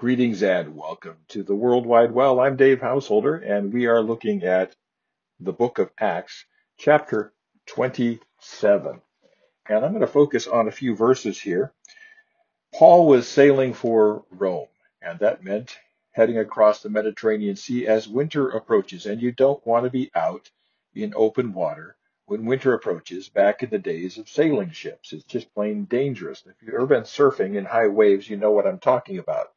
Greetings and welcome to the World Wide Well. I'm Dave Householder, and we are looking at the book of Acts, chapter 27. And I'm going to focus on a few verses here. Paul was sailing for Rome, and that meant heading across the Mediterranean Sea as winter approaches. And you don't want to be out in open water when winter approaches back in the days of sailing ships. It's just plain dangerous. If you've ever been surfing in high waves, you know what I'm talking about.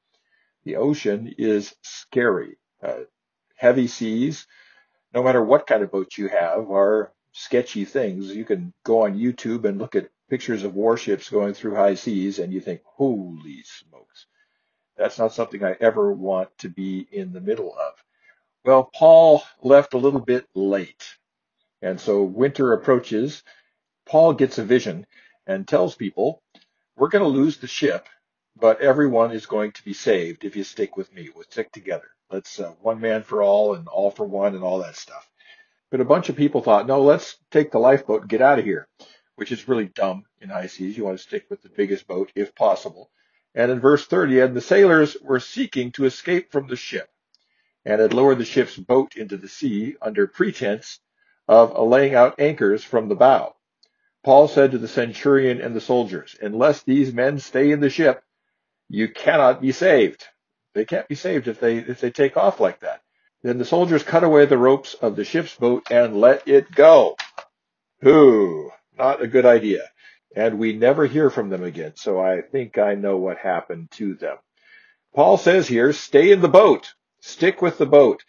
The ocean is scary. Heavy seas, no matter what kind of boat you have, are sketchy things. You can go on YouTube and look at pictures of warships going through high seas, and you think, holy smokes, that's not something I ever want to be in the middle of. Well, Paul left a little bit late, and so winter approaches. Paul gets a vision and tells people, we're going to lose the ship, but everyone is going to be saved if you stick with me. We'll stick together. Let's one man for all and all for one and all that stuff. But a bunch of people thought, no, let's take the lifeboat and get out of here, which is really dumb in high seas. You want to stick with the biggest boat if possible. And in verse 30, and the sailors were seeking to escape from the ship and had lowered the ship's boat into the sea under pretense of laying out anchors from the bow. Paul said to the centurion and the soldiers, unless these men stay in the ship, you cannot be saved. They can't be saved if they take off like that. Then the soldiers cut away the ropes of the ship's boat and let it go. Not a good idea. And we never hear from them again. So I think I know what happened to them. Paul says here, stay in the boat. Stick with the boat.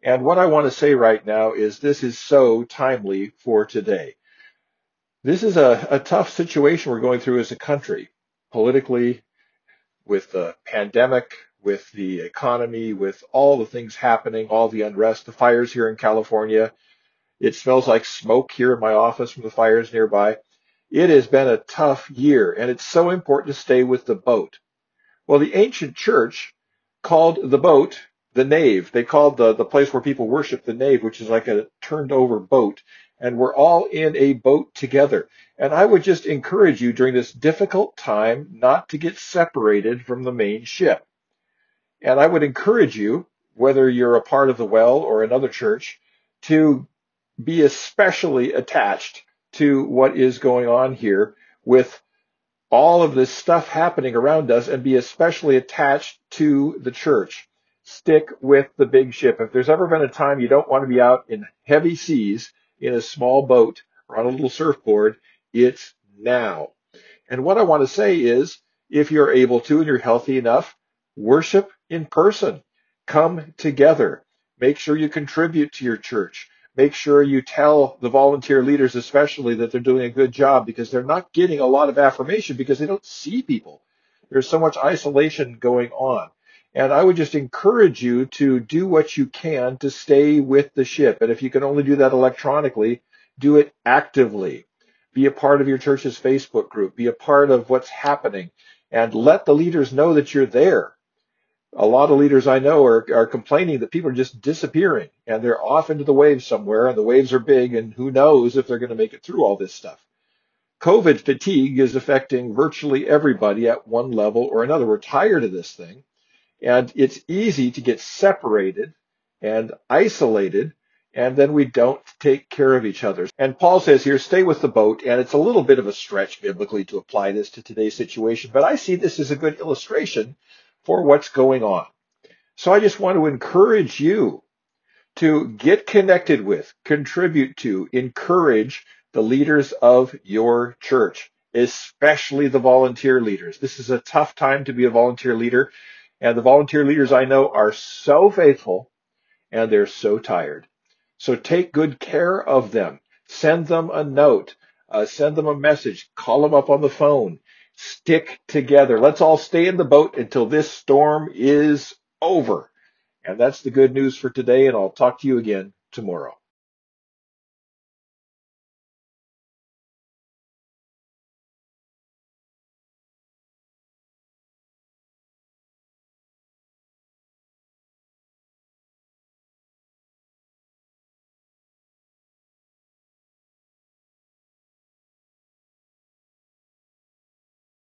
And what I want to say right now is this is so timely for today. This is a tough situation we're going through as a country, politically, with the pandemic, with the economy, with all the things happening, all the unrest, the fires here in California. It smells like smoke here in my office from the fires nearby. It has been a tough year, and it's so important to stay with the boat. Well, the ancient church called the boat the nave. They called the place where people worship the nave, which is like a turned over boat. And we're all in a boat together. And I would just encourage you during this difficult time not to get separated from the main ship. And I would encourage you, whether you're a part of the Well or another church, to be especially attached to what is going on here with all of this stuff happening around us, and be especially attached to the church. Stick with the big ship. If there's ever been a time you don't want to be out in heavy seas in a small boat or on a little surfboard, it's now. And what I want to say is, if you're able to and you're healthy enough, worship in person. Come together. Make sure you contribute to your church. Make sure you tell the volunteer leaders especially that they're doing a good job, because they're not getting a lot of affirmation because they don't see people. There's so much isolation going on. And I would just encourage you to do what you can to stay with the ship. And if you can only do that electronically, do it actively. Be a part of your church's Facebook group. Be a part of what's happening. And let the leaders know that you're there. A lot of leaders I know are complaining that people are just disappearing, and they're off into the waves somewhere, and the waves are big, and who knows if they're going to make it through all this stuff. COVID fatigue is affecting virtually everybody at one level or another. We're tired of this thing. And it's easy to get separated and isolated, and then we don't take care of each other. And Paul says here, stay with the boat, and it's a little bit of a stretch biblically to apply this to today's situation, but I see this as a good illustration for what's going on. So I just want to encourage you to get connected with, contribute to, encourage the leaders of your church, especially the volunteer leaders. This is a tough time to be a volunteer leader. And the volunteer leaders I know are so faithful, and they're so tired. So take good care of them. Send them a note. Send them a message. Call them up on the phone. Stick together. Let's all stay in the boat until this storm is over. And that's the good news for today, and I'll talk to you again tomorrow.